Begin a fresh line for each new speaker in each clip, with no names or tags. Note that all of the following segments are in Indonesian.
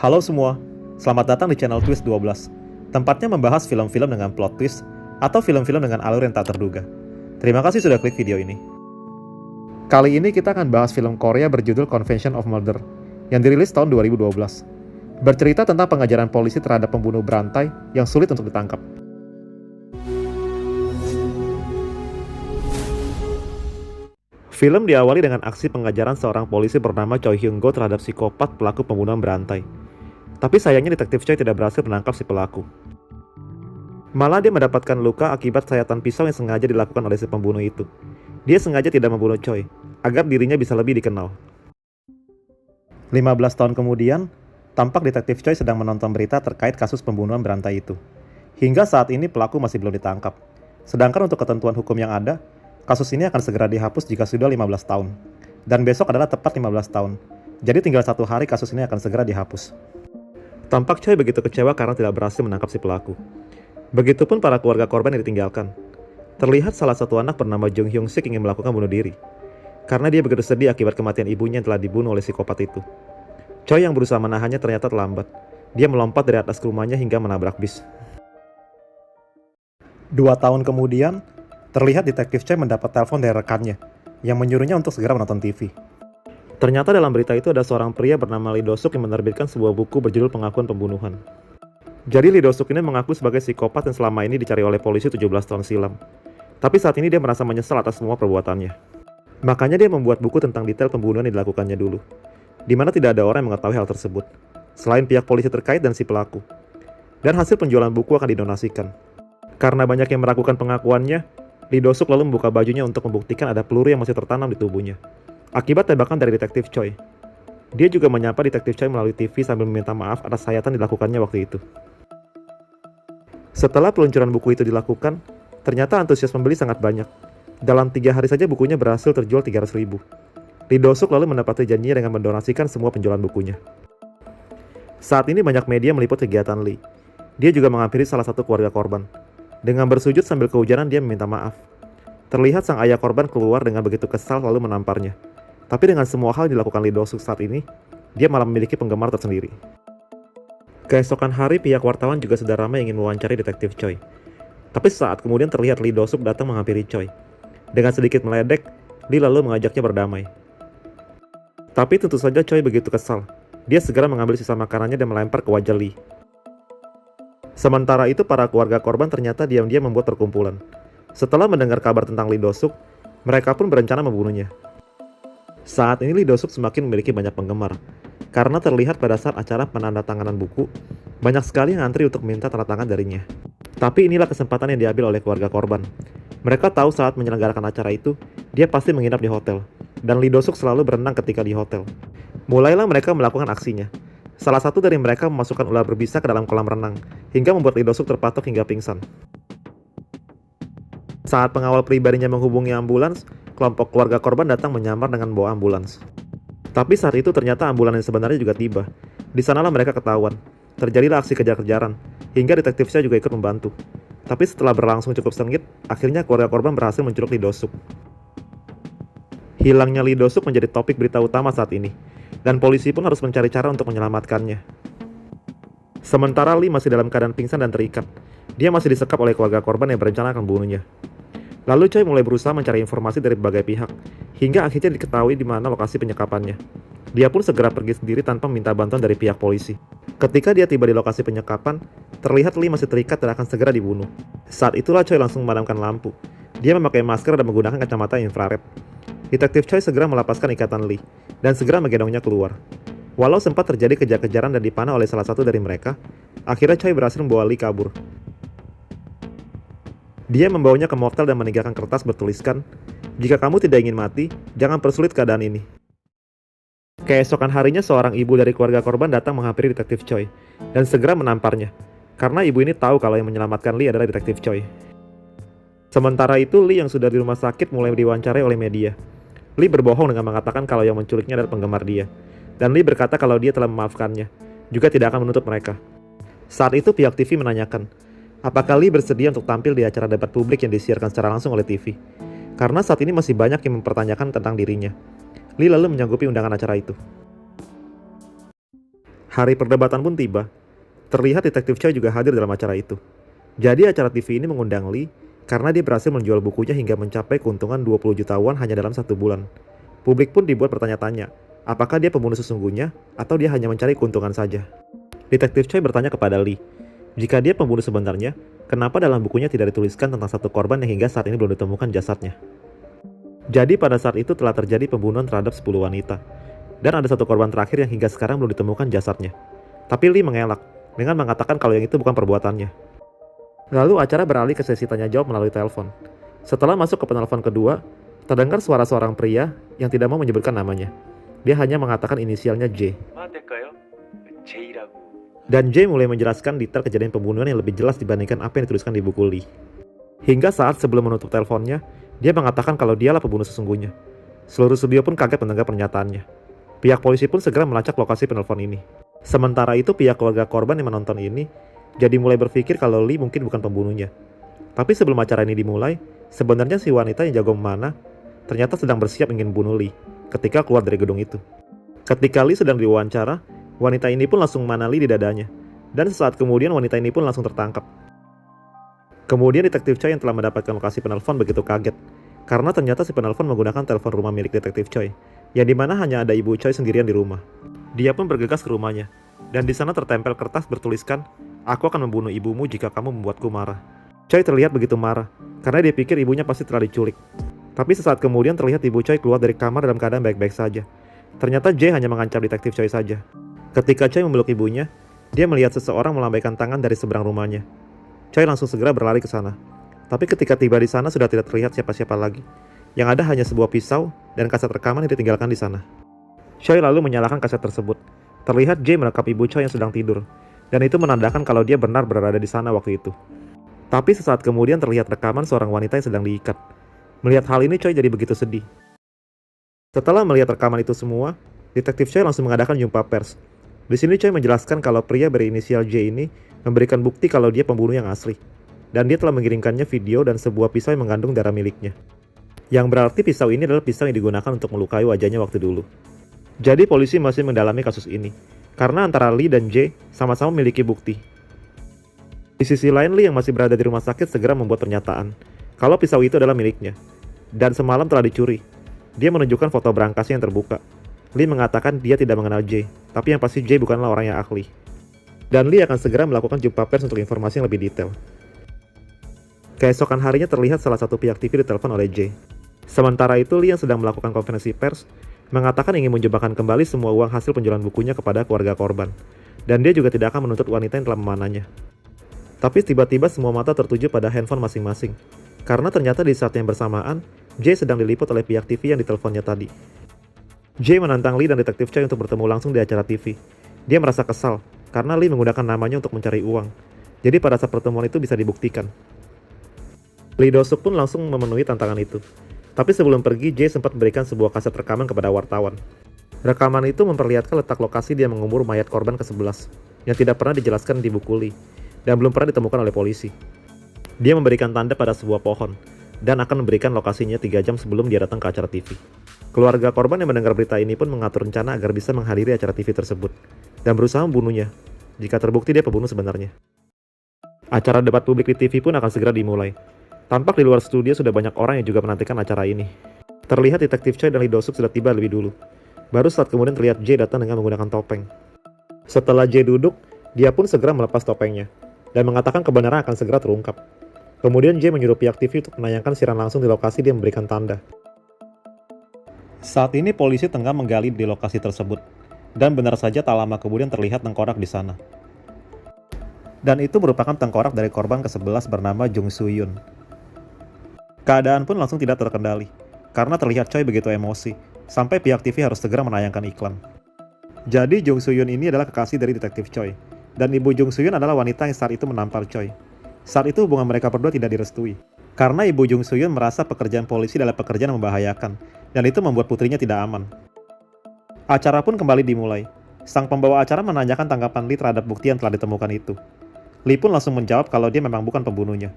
Halo semua, selamat datang di channel Twist 12. Tempatnya membahas film-film dengan plot twist atau film-film dengan alur yang tak terduga. Terima kasih sudah klik video ini. Kali ini kita akan bahas film Korea berjudul Confession of Murder yang dirilis tahun 2012. Bercerita tentang pengajaran polisi terhadap pembunuh berantai yang sulit untuk ditangkap. Film diawali dengan aksi pengajaran seorang polisi bernama Choi Hyung-go terhadap psikopat pelaku pembunuhan berantai. Tapi sayangnya detektif Choi tidak berhasil menangkap si pelaku. Malah dia mendapatkan luka akibat sayatan pisau yang sengaja dilakukan oleh si pembunuh itu. Dia sengaja tidak membunuh Choi, agar dirinya bisa lebih dikenal. 15 tahun kemudian, tampak detektif Choi sedang menonton berita terkait kasus pembunuhan berantai itu. Hingga saat ini pelaku masih belum ditangkap. Sedangkan untuk ketentuan hukum yang ada, kasus ini akan segera dihapus jika sudah 15 tahun. Dan besok adalah tepat 15 tahun. Jadi tinggal 1 hari kasus ini akan segera dihapus. Tampak Choi begitu kecewa karena tidak berhasil menangkap si pelaku. Begitupun para keluarga korban yang ditinggalkan. Terlihat salah satu anak bernama Jung Hyung Sik ingin melakukan bunuh diri. Karena dia begitu sedih akibat kematian ibunya yang telah dibunuh oleh psikopat itu. Choi yang berusaha menahannya ternyata terlambat. Dia melompat dari atas rumahnya hingga menabrak bis. 2 tahun kemudian, terlihat detektif Choi mendapat telepon dari rekannya yang menyuruhnya untuk segera menonton TV. Ternyata dalam berita itu ada seorang pria bernama Lee Do-suk yang menerbitkan sebuah buku berjudul Pengakuan Pembunuhan. Jadi Lee Do-suk ini mengaku sebagai psikopat yang selama ini dicari oleh polisi 17 tahun silam. Tapi saat ini dia merasa menyesal atas semua perbuatannya. Makanya dia membuat buku tentang detail pembunuhan yang dilakukannya dulu, di mana tidak ada orang yang mengetahui hal tersebut, selain pihak polisi terkait dan si pelaku. Dan hasil penjualan buku akan didonasikan. Karena banyak yang meragukan pengakuannya, Lee Do-suk lalu membuka bajunya untuk membuktikan ada peluru yang masih tertanam di tubuhnya, akibat tembakan dari detektif Choi. Dia juga menyapa detektif Choi melalui TV sambil meminta maaf atas sayatan dilakukannya waktu itu. Setelah peluncuran buku itu dilakukan, ternyata antusias pembeli sangat banyak. Dalam 3 hari saja bukunya berhasil terjual 300.000. Lee Do-suk lalu menepati janjinya dengan mendonasikan semua penjualan bukunya. Saat ini banyak media meliput kegiatan Lee. Dia juga menghampiri salah satu keluarga korban. Dengan bersujud sambil kehujanan dia meminta maaf. Terlihat sang ayah korban keluar dengan begitu kesal lalu menamparnya. Tapi dengan semua hal yang dilakukan Lee Do-suk saat ini, dia malah memiliki penggemar tersendiri. Keesokan hari pihak wartawan juga sudah ramai ingin mewawancari detektif Choi. Tapi saat kemudian terlihat Lee Do-suk datang menghampiri Choi. Dengan sedikit meledek, Lee lalu mengajaknya berdamai. Tapi tentu saja Choi begitu kesal. Dia segera mengambil sisa makanannya dan melempar ke wajah Lee. Sementara itu para keluarga korban ternyata diam-diam membuat perkumpulan. Setelah mendengar kabar tentang Lee Do-suk, mereka pun berencana membunuhnya. Saat ini Lee Do-suk semakin memiliki banyak penggemar. Karena terlihat pada saat acara penandatanganan buku, banyak sekali yang antri untuk minta tanda tangan darinya. Tapi inilah kesempatan yang diambil oleh keluarga korban. Mereka tahu saat menyelenggarakan acara itu, dia pasti menginap di hotel. Dan Lee Do-suk selalu berenang ketika di hotel. Mulailah mereka melakukan aksinya. Salah satu dari mereka memasukkan ular berbisa ke dalam kolam renang, hingga membuat Lee Do-suk terpatok hingga pingsan. Saat pengawal pribadinya menghubungi ambulans, kelompok keluarga korban datang menyamar dengan membawa ambulans. Tapi saat itu ternyata ambulans yang sebenarnya juga tiba. Di sanalah mereka ketahuan. Terjadilah aksi kejar-kejaran, hingga detektif saya juga ikut membantu. Tapi setelah berlangsung cukup sengit, akhirnya keluarga korban berhasil menculik Lee Do-suk. Hilangnya Lee Do-suk menjadi topik berita utama saat ini. Dan polisi pun harus mencari cara untuk menyelamatkannya. Sementara Lee masih dalam keadaan pingsan dan terikat. Dia masih disekap oleh keluarga korban yang berencana akan membunuhnya. Lalu Choi mulai berusaha mencari informasi dari berbagai pihak, hingga akhirnya diketahui di mana lokasi penyekapannya. Dia pun segera pergi sendiri tanpa meminta bantuan dari pihak polisi. Ketika dia tiba di lokasi penyekapan, terlihat Lee masih terikat dan akan segera dibunuh. Saat itulah Choi langsung memadamkan lampu. Dia memakai masker dan menggunakan kacamata infrared. Detektif Choi segera melepaskan ikatan Lee dan segera menggendongnya keluar. Walau sempat terjadi kejar-kejaran dan dipanah oleh salah satu dari mereka, akhirnya Choi berhasil membawa Lee kabur. Dia membawanya ke motel dan meninggalkan kertas bertuliskan, "Jika kamu tidak ingin mati, jangan persulit keadaan ini." Keesokan harinya seorang ibu dari keluarga korban datang menghampiri detektif Choi dan segera menamparnya, karena ibu ini tahu kalau yang menyelamatkan Lee adalah detektif Choi. Sementara itu Lee yang sudah di rumah sakit mulai diwawancarai oleh media. Lee berbohong dengan mengatakan kalau yang menculiknya adalah penggemar dia. Dan Lee berkata kalau dia telah memaafkannya, juga tidak akan menuntut mereka. Saat itu pihak TV menanyakan, apakah Lee bersedia untuk tampil di acara debat publik yang disiarkan secara langsung oleh TV? Karena saat ini masih banyak yang mempertanyakan tentang dirinya. Lee lalu menyanggupi undangan acara itu. Hari perdebatan pun tiba. Terlihat detektif Choi juga hadir dalam acara itu. Jadi acara TV ini mengundang Lee karena dia berhasil menjual bukunya hingga mencapai keuntungan 20 juta won hanya dalam 1 bulan. Publik pun dibuat bertanya-tanya, apakah dia pembunuh sesungguhnya atau dia hanya mencari keuntungan saja. Detektif Choi bertanya kepada Lee, jika dia pembunuh sebenarnya, kenapa dalam bukunya tidak dituliskan tentang satu korban yang hingga saat ini belum ditemukan jasadnya? Jadi pada saat itu telah terjadi pembunuhan terhadap 10 wanita. Dan ada satu korban terakhir yang hingga sekarang belum ditemukan jasadnya. Tapi Lee mengelak dengan mengatakan kalau yang itu bukan perbuatannya. Lalu acara beralih ke sesi tanya jawab melalui telepon. Setelah masuk ke penelpon kedua, terdengar suara seorang pria yang tidak mau menyebutkan namanya. Dia hanya mengatakan inisialnya J. Dan J mulai menjelaskan detail kejadian pembunuhan yang lebih jelas dibandingkan apa yang dituliskan di buku Lee. Hingga saat sebelum menutup teleponnya, dia mengatakan kalau dialah pembunuh sesungguhnya. Seluruh studio pun kaget mendengar pernyataannya. Pihak polisi pun segera melacak lokasi penelpon ini. Sementara itu pihak keluarga korban yang menonton ini jadi mulai berpikir kalau Lee mungkin bukan pembunuhnya. Tapi sebelum acara ini dimulai, sebenarnya si wanita yang jago memanah ternyata sedang bersiap ingin bunuh Lee ketika keluar dari gedung itu. Ketika Lee sedang diwawancara, wanita ini pun langsung memanah Lee di dadanya. Dan sesaat kemudian wanita ini pun langsung tertangkap. Kemudian detektif Choi yang telah mendapatkan lokasi penelpon begitu kaget karena ternyata si penelpon menggunakan telepon rumah milik detektif Choi, yang dimana hanya ada ibu Choi sendirian di rumah. Dia pun bergegas ke rumahnya, dan di sana tertempel kertas bertuliskan, "Aku akan membunuh ibumu jika kamu membuatku marah." Choi terlihat begitu marah, karena dia pikir ibunya pasti telah diculik. Tapi sesaat kemudian terlihat ibu Choi keluar dari kamar dalam keadaan baik-baik saja. Ternyata J hanya mengancam detektif Choi saja. Ketika Choi memeluk ibunya, dia melihat seseorang melambaikan tangan dari seberang rumahnya. Choi langsung segera berlari ke sana. Tapi ketika tiba di sana sudah tidak terlihat siapa-siapa lagi. Yang ada hanya sebuah pisau dan kaset rekaman yang ditinggalkan di sana. Choi lalu menyalakan kaset tersebut. Terlihat J menangkap ibu Choi yang sedang tidur. Dan itu menandakan kalau dia benar berada di sana waktu itu. Tapi sesaat kemudian terlihat rekaman seorang wanita yang sedang diikat. Melihat hal ini Choi jadi begitu sedih. Setelah melihat rekaman itu semua, detektif Choi langsung mengadakan jumpa pers. Di sini Choi menjelaskan kalau pria berinisial J ini memberikan bukti kalau dia pembunuh yang asli. Dan dia telah mengirimkannya video dan sebuah pisau yang mengandung darah miliknya. Yang berarti pisau ini adalah pisau yang digunakan untuk melukai wajahnya waktu dulu. Jadi polisi masih mendalami kasus ini, karena antara Lee dan J sama-sama memiliki bukti. Di sisi lain, Lee yang masih berada di rumah sakit segera membuat pernyataan kalau pisau itu adalah miliknya, dan semalam telah dicuri. Dia menunjukkan foto berangkasnya yang terbuka. Lee mengatakan dia tidak mengenal J, tapi yang pasti J bukanlah orang yang ahli. Dan Lee akan segera melakukan jumpa pers untuk informasi yang lebih detail. Keesokan harinya terlihat salah satu pihak TV ditelepon oleh J. Sementara itu Lee yang sedang melakukan konferensi pers mengatakan ingin menjebakan kembali semua uang hasil penjualan bukunya kepada keluarga korban. Dan dia juga tidak akan menuntut wanita yang telah memanahnya. Tapi tiba-tiba semua mata tertuju pada handphone masing-masing. Karena ternyata di saat yang bersamaan, J sedang diliput oleh pihak TV yang diteleponnya tadi. J menantang Lee dan detektif Choi untuk bertemu langsung di acara TV. Dia merasa kesal karena Lee menggunakan namanya untuk mencari uang. Jadi pada saat pertemuan itu bisa dibuktikan. Lee Do-suk pun langsung memenuhi tantangan itu. Tapi sebelum pergi, J sempat memberikan sebuah kaset rekaman kepada wartawan. Rekaman itu memperlihatkan letak lokasi dia mengubur mayat korban ke-11, yang tidak pernah dijelaskan di buku Lee, dan belum pernah ditemukan oleh polisi. Dia memberikan tanda pada sebuah pohon, dan akan memberikan lokasinya 3 jam sebelum dia datang ke acara TV. Keluarga korban yang mendengar berita ini pun mengatur rencana agar bisa menghadiri acara TV tersebut, dan berusaha membunuhnya, jika terbukti dia pembunuh sebenarnya. Acara debat publik di TV pun akan segera dimulai. Tampak di luar studio sudah banyak orang yang juga menantikan acara ini. Terlihat detektif Choi dan Lee Do-suk sudah tiba lebih dulu. Baru saat kemudian terlihat J datang dengan menggunakan topeng. Setelah J duduk, dia pun segera melepas topengnya, dan mengatakan kebenaran akan segera terungkap. Kemudian J menyuruh pihak TV untuk menayangkan siaran langsung di lokasi dia memberikan tanda. Saat ini polisi tengah menggali di lokasi tersebut, dan benar saja tak lama kemudian terlihat tengkorak di sana. Dan itu merupakan tengkorak dari korban ke-11 bernama Jung Soo-yoon. Keadaan pun langsung tidak terkendali, karena terlihat Choi begitu emosi, sampai pihak TV harus segera menayangkan iklan. Jadi Jung Soo-yoon ini adalah kekasih dari detektif Choi, dan ibu Jung Soo-yoon adalah wanita yang saat itu menampar Choi. Saat itu hubungan mereka berdua tidak direstui, karena ibu Jung Soo-yoon merasa pekerjaan polisi adalah pekerjaan yang membahayakan, dan itu membuat putrinya tidak aman. Acara pun kembali dimulai. Sang pembawa acara menanyakan tanggapan Lee terhadap bukti yang telah ditemukan itu. Lee pun langsung menjawab kalau dia memang bukan pembunuhnya.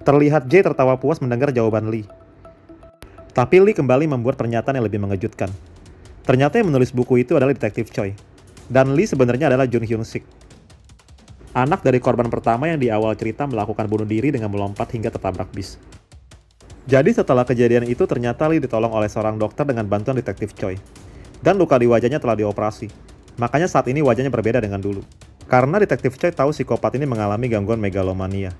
Terlihat J tertawa puas mendengar jawaban Lee. Tapi Lee kembali membuat pernyataan yang lebih mengejutkan. Ternyata yang menulis buku itu adalah detektif Choi. Dan Lee sebenarnya adalah Jun Hyun Sik, anak dari korban pertama yang di awal cerita melakukan bunuh diri dengan melompat hingga tertabrak bis. Jadi setelah kejadian itu ternyata Lee ditolong oleh seorang dokter dengan bantuan detektif Choi. Dan luka di wajahnya telah dioperasi. Makanya saat ini wajahnya berbeda dengan dulu. Karena detektif Choi tahu psikopat ini mengalami gangguan megalomania,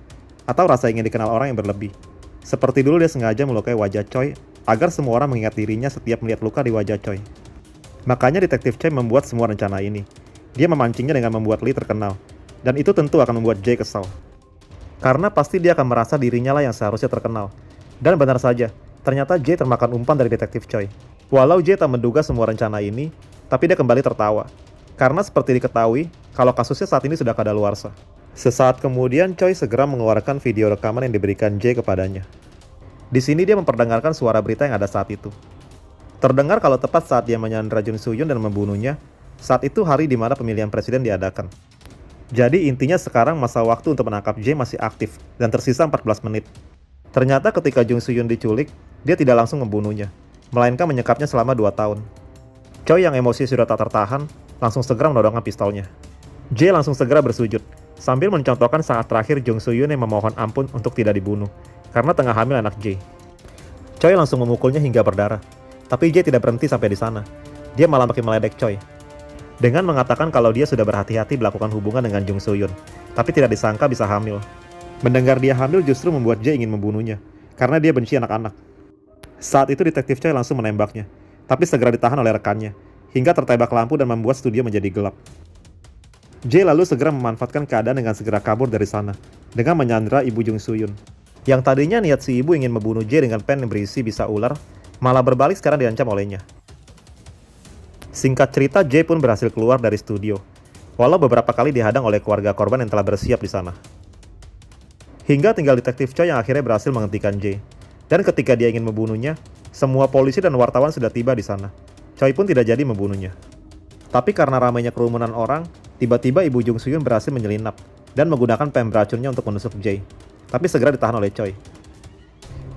atau rasa ingin dikenal orang yang berlebih. Seperti dulu dia sengaja melukai wajah Choi agar semua orang mengingat dirinya setiap melihat luka di wajah Choi. Makanya detektif Choi membuat semua rencana ini. Dia memancingnya dengan membuat Lee terkenal. Dan itu tentu akan membuat Jae kesal. Karena pasti dia akan merasa dirinya lah yang seharusnya terkenal. Dan benar saja, ternyata Jae termakan umpan dari detektif Choi. Walau Jae tak menduga semua rencana ini, tapi dia kembali tertawa. Karena seperti diketahui, kalau kasusnya saat ini sudah kadaluarsa. Sesaat kemudian Choi segera mengeluarkan video rekaman yang diberikan Jae kepadanya. Di sini dia memperdengarkan suara berita yang ada saat itu. Terdengar kalau tepat saat dia menyandra Jun Soo Yoon dan membunuhnya, saat itu hari di mana pemilihan presiden diadakan. Jadi intinya sekarang masa waktu untuk menangkap Jae masih aktif dan tersisa 14 menit. Ternyata ketika Jung Soo Yoon diculik, dia tidak langsung membunuhnya, melainkan menyekapnya selama 2 tahun. Choi yang emosi sudah tak tertahan, langsung segera menodongkan pistolnya. Jae langsung segera bersujud, sambil mencontohkan saat terakhir Jung Soo Yoon yang memohon ampun untuk tidak dibunuh, karena tengah hamil anak Jae. Choi langsung memukulnya hingga berdarah. Tapi Jae tidak berhenti sampai di sana. Dia malah makin meledek Choi dengan mengatakan kalau dia sudah berhati-hati melakukan hubungan dengan Jung Soo Yoon, tapi tidak disangka bisa hamil. Mendengar dia hamil justru membuat Jae ingin membunuhnya, karena dia benci anak-anak. Saat itu detektif Choi langsung menembaknya, tapi segera ditahan oleh rekannya, hingga tertembak lampu dan membuat studio menjadi gelap. Jae lalu segera memanfaatkan keadaan dengan segera kabur dari sana, dengan menyandra ibu Jung Soo Yoon. Yang tadinya niat si ibu ingin membunuh Jae dengan pen yang berisi bisa ular, malah berbalik sekarang diancam olehnya. Singkat cerita, Jae pun berhasil keluar dari studio, walau beberapa kali dihadang oleh keluarga korban yang telah bersiap di sana. Hingga tinggal detektif Choi yang akhirnya berhasil menghentikan Jae. Dan ketika dia ingin membunuhnya, semua polisi dan wartawan sudah tiba di sana. Choi pun tidak jadi membunuhnya. Tapi karena ramainya kerumunan orang, tiba-tiba ibu Jung Soo Yoon berhasil menyelinap dan menggunakan pen beracunnya untuk menusuk Jae. Tapi segera ditahan oleh Choi.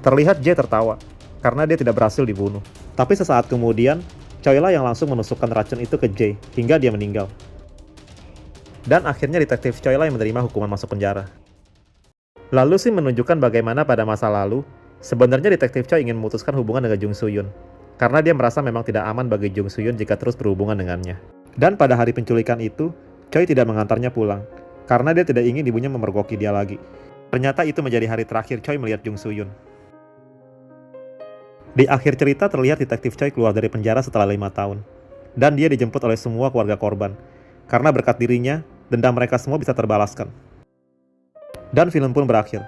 Terlihat Jae tertawa, karena dia tidak berhasil dibunuh. Tapi sesaat kemudian, Choi lah yang langsung menusukkan racun itu ke Jae, hingga dia meninggal. Dan akhirnya detektif Choi lah yang menerima hukuman masuk penjara. Lalu sih menunjukkan bagaimana pada masa lalu, sebenarnya detektif Choi ingin memutuskan hubungan dengan Jung Soo Yoon, karena dia merasa memang tidak aman bagi Jung Soo Yoon jika terus berhubungan dengannya. Dan pada hari penculikan itu, Choi tidak mengantarnya pulang, karena dia tidak ingin ibunya memergoki dia lagi. Ternyata itu menjadi hari terakhir Choi melihat Jung Soo Yoon. Di akhir cerita terlihat detektif Choi keluar dari penjara setelah 5 tahun. Dan dia dijemput oleh semua keluarga korban. Karena berkat dirinya, dendam mereka semua bisa terbalaskan. Dan film pun berakhir.